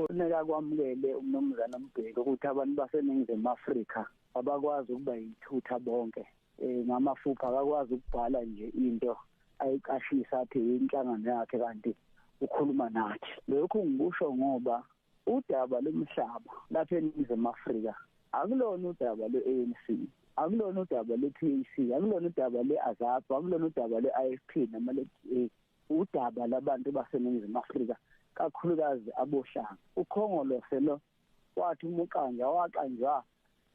boneka kwamukele umnomzana uMbeki ukuthi abantu baseNingizimu Afrika abakwazi ukuba yithutha bonke ngamafupha akakwazi ukubhala nje into ayiqashisa athi inhlangano yakhe kanti ukhuluma nathi. Lokhu ngikusho ngoba udaba lomhlaba lapha eNingizimu Afrika akulona udaba lwe-ANC, akulona udaba lwe-PAC, akulona udaba lwe-AZAP, akulona udaba lwe-IFP noma le udaba labantu baseNingizimu Afrika, kakhulukazi abohlanga. uKhongolose lo wathi umuqanja waqanjwa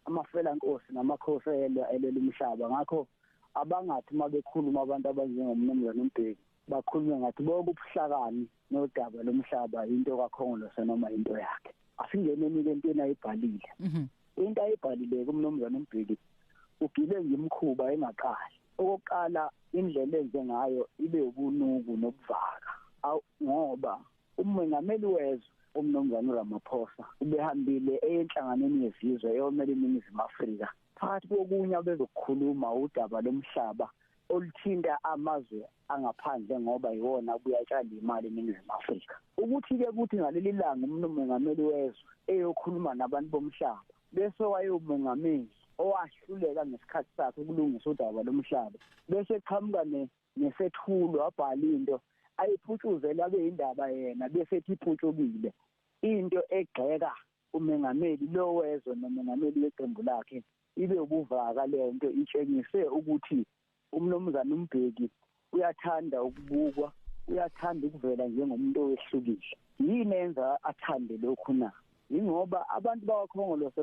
amafelankosi namakhosi elela umhlaba. Ngakho abangathi uma bekhuluma abantu abanjengomnumzana uMbeki bakhulume ngathi bonke ubuhlakani nodaba lomhlaba into kaKhongolose noma into yakhe. Asingeneni entweni ayibhalile. Into ayibhalile kumnumzana uMbeki ugile nje imkhuba engaqali. Okokuqala indlela enze ngayo ibe ubunuku nobuvaka. Ngoba umengameli wezwe umnumzana uRamaphosa ubehambile enhlanganweni yezizwe eyomela iNingizimu Afrika. Phakathi kokunye bezokukhuluma udaba lomhlaba oluthinta amazwe angaphandle ngoba yiwona kuyatshala imali eNingizimu Afrika. Ukuthi-ke kuthi ngaleli langa umengameli wezwe eyokhuluma nabantu bomhlaba bese wayomengameli owahluleka ngesikhathi sakhe ukulungisa udaba lomhlaba bese eqhamuka nesethulo wabhala into ayiphutshuzela kuyindaba yena bese ethi iphutshukile into egxeka umengameli lo wezwe nomengameli weqembu lakhe ibe ubuvaka lento itshengise ukuthi umnumzana uMbeki uyathanda ukubukwa, uyathanda ukuvela njengomuntu owehlukile. Yini enza athande lokhu na? Ingoba abantu bakwaKhongolose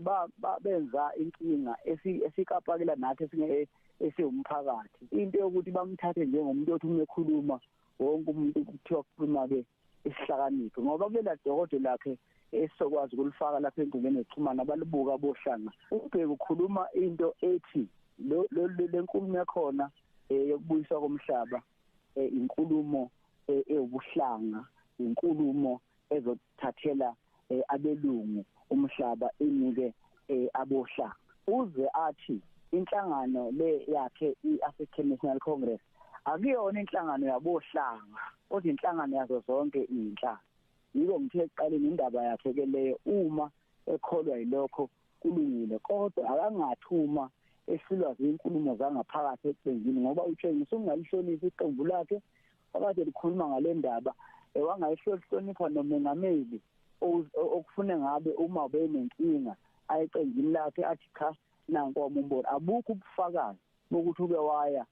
benza inkinga esikapakela nathi esiwumphakathi. Into yokuthi bamthathe njengomuntu othi uma ekhuluma wonke umuntu kuthiwa kukhuluma-ke isihlakaniphi ngoba kulela dokodo lakhe esokwazi ukulifaka lapha enkundleni yokuxhumana abalibuka bohlanga. uMbeki ukhuluma into ethi lenkulumo yakhona yokubuyiswa komhlaba inkulumo eyobuhlanga, inkulumo ezothathela abelungu umhlaba inike abohlanga. Uze athi inhlangano le yakhe iAfrican National Congress akuyona inhlangano yabohlanga kodwa inhlangano yazo zonke inhlanga. Yiko ngithe eqaleni indaba yakhe ke leyo uma ekholwa yilokho kulungile kodwa akangathuma esilwa zinkulumo zangaphakathi eqenjini ngoba utshengisa ungalihlonisa iqembu lakhe akade likhuluma ngale ndaba wangayihlonipha nomengameli okufune ngabe uma benenkinga ayiqenjini lakhe athi cha nankomo umbono abukho ubufakazi bokuthi ube waya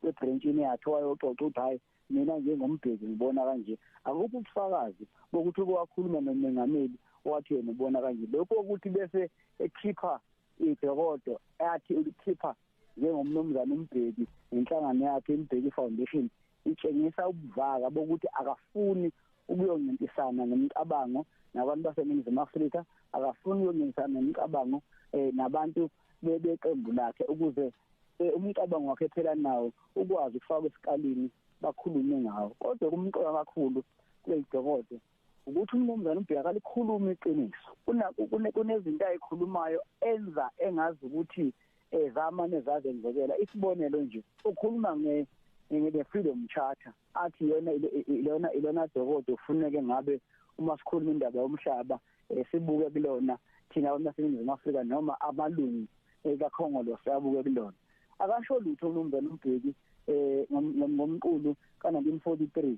ebranchini yakhe wayoxoxa ukuthi hayi mina njengoMbeki ngibona kanje. Akukho ubufakazi bokuthi wakhuluma nomengameli wathi yena ubona kanje. Lokho ukuthi bese ekhipha idokodo athi ulikhipha njengomnumzana uMbeki inhlangano yakhe iMbeki Foundation itshengisa ubuvaka bokuthi akafuni ukuyoncintisana nemicabango nabantu baseNingizimu Afrika, akafuni ukuyoncintisana nemicabango nabantu beqembu lakhe ukuze umcabango wakhe phela nawo ukwazi ukufaka esikalini bakhulume ngawo. Kodwa kumqoka kakhulu kuledokodo ukuthi umnumzana uMbeki akalikhuluma iqiniso. Kunezinto ayikhulumayo enza engazi ukuthi zamane zazenzekela. Isibonelo nje ukhuluma nge-Freedom Charter athi ilona dokodo ufuneke ngabe uma sikhuluma indaba yomhlaba sibuke kulona thina abantu baseNingizimu Afrika noma amalungu kaKhongolose abuke kulona. Akasho lutho umnumzana uMbeki ngomqulu ka1943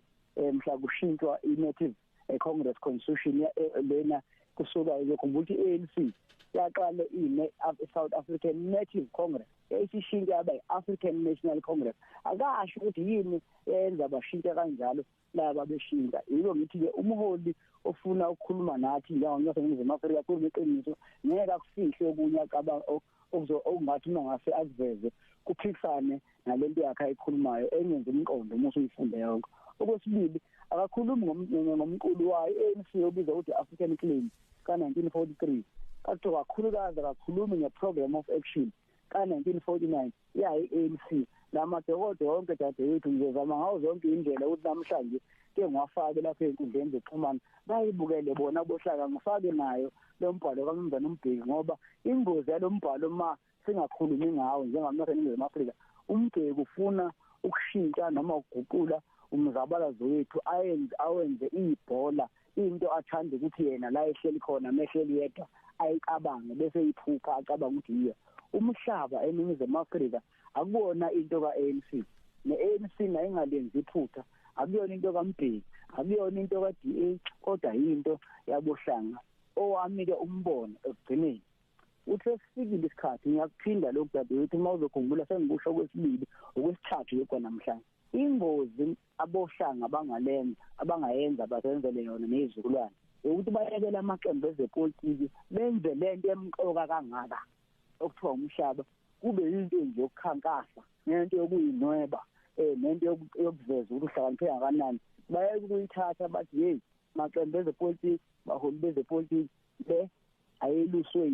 mhla kushintshwa iNative Congress Constitution lena kusuka ukuthi iANC yaqala South African Native Congress esishintsha yaba iAfrican National Congress. Akasho ukuthi yini yenza bashintsha kanjalo laba beshintsha. Yiko ngithi-ke umholi ofuna ukukhuluma nathi njengoNingizimu Afrika kukhuluma iqiniso ngeke akufihle okunye acabanga okungathi ngase akuveze kuphikisane nalento yakhe ayikhulumayo engenza umqondo uma uyifunde yonke. Okwesibili akakhulumi ngomqulu wayo ANC obizwa ukuthi African Claim ka1943 kanti kakhulukazi akakhulumi ngeprogram of action ka1949 yayi-ANC. Lamadokodo wonke dadewethu ngizozama ngawo zonke indlela ukuthi namhlanje ke ngiwafake lapha enkundleni zokuxhumana bayibukele bona bohlaka ngifake nayo lo mbhalo kaMnumzana uMbeki ngoba ingozi yalo mbhalo ma singakhulumi ngawo njengaseNingizimu Afrika. uMbeki ufuna ukushintsha noma ukuguqula umzabalazo wethu awenze ibhola into athanda ukuthi yena la ehleli khona mehleli yedwa ayicabange bese iphupha acabanga ukuthi yiyo. Umhlaba eNingizimu Afrika akuwona into kaANC, neANC nayingalenzi iphutha, akuyona into kaMbeki, akuyona into kaDA, kodwa yinto yabohlanga. Owami-ke umbono ekugcineni uthi sifikile isikhathi, ngiyakuphinda lokhu dadewethu, uma uzokhumbula sengikusho kwesibili okwesithathu lokho namhlanje, ingozi abohlanga abangayenza bazenzele yona nezizukulwane ukuthi bayekele amaqembu ezepolitiki benze lento emqoka kangaka okuthiwa umhlaba kube yinto nje yokukhankasa, nento yokuyinweba, nento yokuveza ukuthi uhlakaniphe kangakanani. Bayeke ukuyithatha bathi hey, maqembu ezepolitiki, baholi bezepolitiki le ayeluswe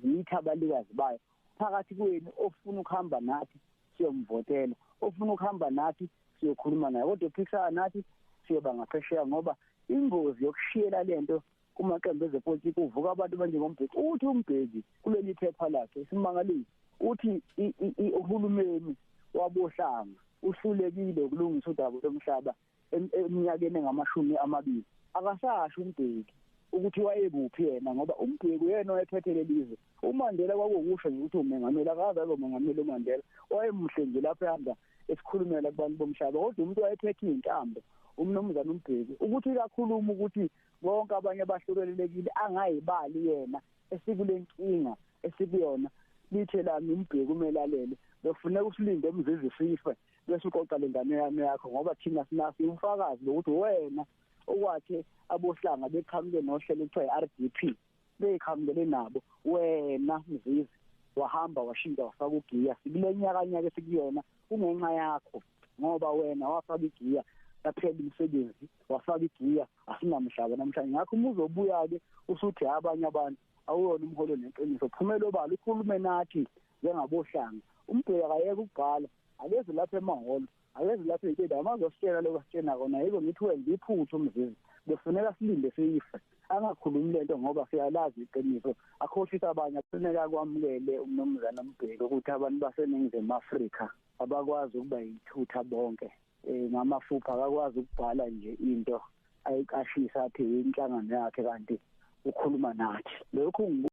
yithi abalikazi bayo. Phakathi kwenu ofuna ukuhamba nathi siyomvotela, ofuna ukuhamba nathi siyokhuluma naye, kodwa uphikisana nathi siyoba ngaphesheya, ngoba ingozi yokushiyela lento kumaqembu ezepolitiki uvuka abantu banjengoMbeki. Uthi uMbeki kuleli phepha lakhe isimangalisi uthi uhulumeni wabohlanga uhlulekile ukulungisa udaba lomhlaba eminyakeni engamashumi 20. Akasasho uMbeki ukuthi wayekuphi yena, ngoba uMbeki uyena owayephethe lelizwe. uMandela kwakuwukusho nje ukuthi umengameli, akaze abe umengameli uMandela, wayemuhle nje lapho ehamba esikhulumela kubantu bomhlaba, kodwa umuntu wayephethe intambo umnumzana uMbeki ukuthi kakhuluma ukuthi bonke abanye bahlulelekile angayibali yena esikule nkinga esikuyona. Lithe lami uMbeki umelalele befuneka usilinde emzizi sife bese uqoqa lengane yami yakho, ngoba thina sinasi ufakazi lokuthi wena okwathi abohlanga beqhamuke nohlelo ekuthiwa iRDP beyiqhamukele nabo, wena Mzizi wahamba washinda wafaka ugiya sikule nyaka esikuyona kungenxa yakho, ngoba wena wafaka igiya yaphela imisebenzi, wafaka igiya asinamhlaba namhlanje. Ngakho uzobuya-ke usuthi abanye abantu awuyona umholo neqiniso, phumela obala ukhulume nathi njengabohlanga. uMbeki akayeke ukubhala, akeze lapha emahholo, akeze lapha ey'tenda, amazositshela lokho asitshena kona. Yiko ngithi wenza iphutha uMzizi, befuneka silinde siyife, angakhulumi lento ngoba siyalazi iqiniso, akhohlisa abanye. Kufuneka kwamukele umnumzana uMbeki ukuthi abantu baseNingizimu Afrika abakwazi ukuba yithutha bonke, ngamafupha akakwazi ukubhala nje into ayiqashisa athi inhlangano yakhe kanti ukhuluma nathi. Lokhu